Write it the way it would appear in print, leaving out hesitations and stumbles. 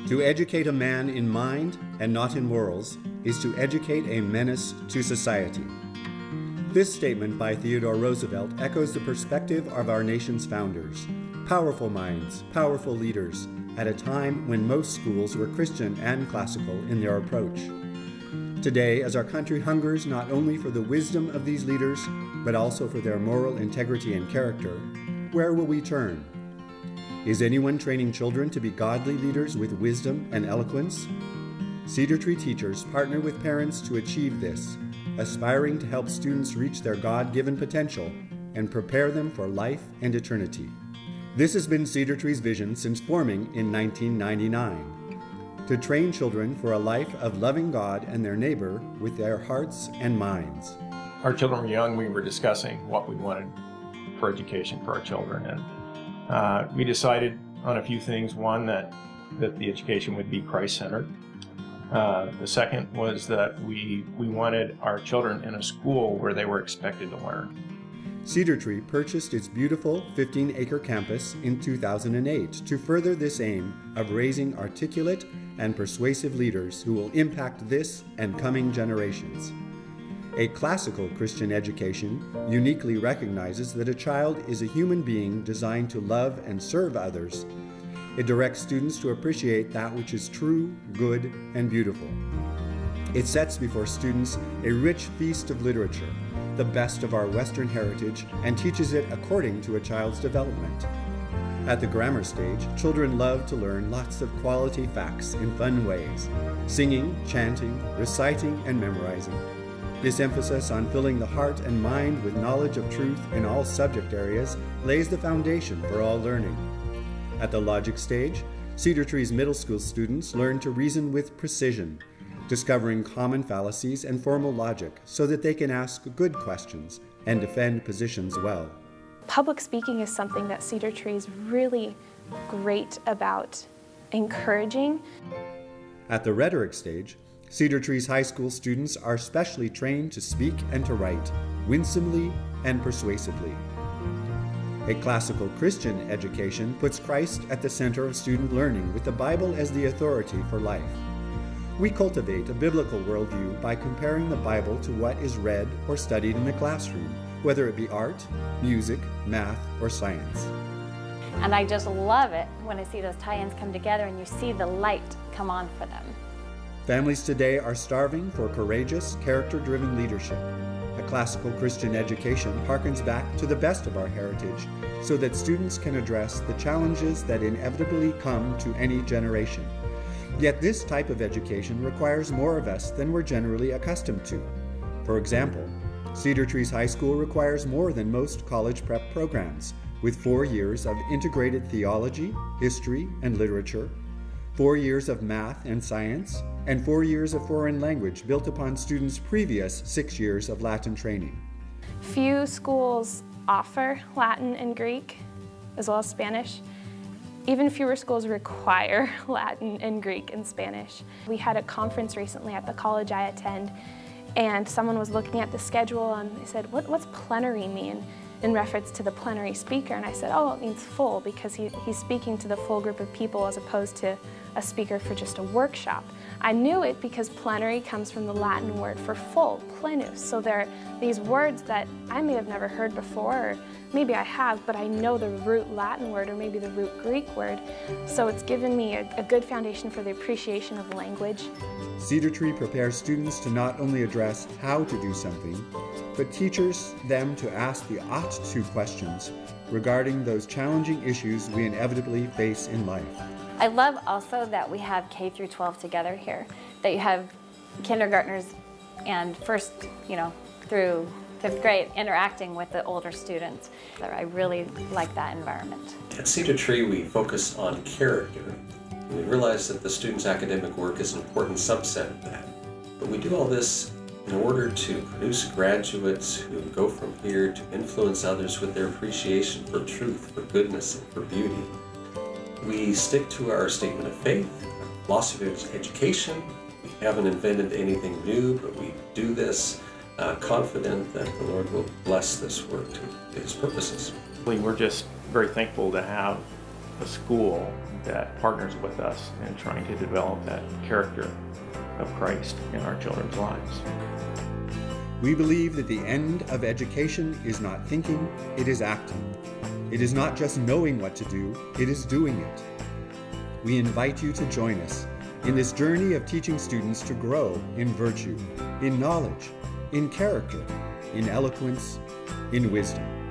To educate a man in mind and not in morals is to educate a menace to society. This statement by Theodore Roosevelt echoes the perspective of our nation's founders. Powerful minds, powerful leaders, at a time when most schools were Christian and classical in their approach. Today, as our country hungers not only for the wisdom of these leaders, but also for their moral integrity and character, where will we turn? Is anyone training children to be godly leaders with wisdom and eloquence? Cedar Tree teachers partner with parents to achieve this, aspiring to help students reach their God-given potential and prepare them for life and eternity. This has been Cedar Tree's vision since forming in 1999, to train children for a life of loving God and their neighbor with their hearts and minds. Our children were young. We were discussing what we wanted for education for our children, and we decided on a few things. One, that the education would be Christ-centered. The second was that we wanted our children in a school where they were expected to learn. Cedar Tree purchased its beautiful 15-acre campus in 2008 to further this aim of raising articulate and persuasive leaders who will impact this and coming generations. A classical Christian education uniquely recognizes that a child is a human being designed to love and serve others. It directs students to appreciate that which is true, good, and beautiful. It sets before students a rich feast of literature, the best of our Western heritage, and teaches it according to a child's development. At the grammar stage, children love to learn lots of quality facts in fun ways, singing, chanting, reciting, and memorizing. This emphasis on filling the heart and mind with knowledge of truth in all subject areas lays the foundation for all learning. At the logic stage, Cedar Tree's middle school students learn to reason with precision, discovering common fallacies and formal logic so that they can ask good questions and defend positions well. Public speaking is something that Cedar Tree is really great about encouraging. At the rhetoric stage, Cedar Tree's high school students are specially trained to speak and to write, winsomely and persuasively. A classical Christian education puts Christ at the center of student learning with the Bible as the authority for life. We cultivate a biblical worldview by comparing the Bible to what is read or studied in the classroom, whether it be art, music, math, or science. And I just love it when I see those tie-ins come together and you see the light come on for them. Families today are starving for courageous, character-driven leadership. A classical Christian education harkens back to the best of our heritage so that students can address the challenges that inevitably come to any generation. Yet this type of education requires more of us than we're generally accustomed to. For example, Cedar Tree's high school requires more than most college prep programs, with 4 years of integrated theology, history, and literature, 4 years of math and science, and 4 years of foreign language built upon students' previous 6 years of Latin training. Few schools offer Latin and Greek, as well as Spanish. Even fewer schools require Latin and Greek and Spanish. We had a conference recently at the college I attend, and someone was looking at the schedule and they said, what's plenary mean? In reference to the plenary speaker, and I said, oh, it means full, because he's speaking to the full group of people as opposed to a speaker for just a workshop. I knew it because plenary comes from the Latin word for full, plenus. So there are these words that I may have never heard before, or maybe I have, but I know the root Latin word or maybe the root Greek word. So it's given me a good foundation for the appreciation of language. Cedar Tree prepares students to not only address how to do something, but teaches them to ask the ought to questions regarding those challenging issues we inevitably face in life. I love also that we have K through 12 together here, that you have kindergartners and first, through 5th grade interacting with the older students. I really like that environment. At Cedar Tree, we focus on character. We realize that the students' academic work is an important subset of that. But we do all this in order to produce graduates who go from here to influence others with their appreciation for truth, for goodness, and for beauty. We stick to our statement of faith, our philosophy of education. We haven't invented anything new, but we do this confident that the Lord will bless this work to His purposes. We're just very thankful to have a school that partners with us in trying to develop that character of Christ in our children's lives. We believe that the end of education is not thinking, it is acting. It is not just knowing what to do, it is doing it. We invite you to join us in this journey of teaching students to grow in virtue, in knowledge, in character, in eloquence, in wisdom.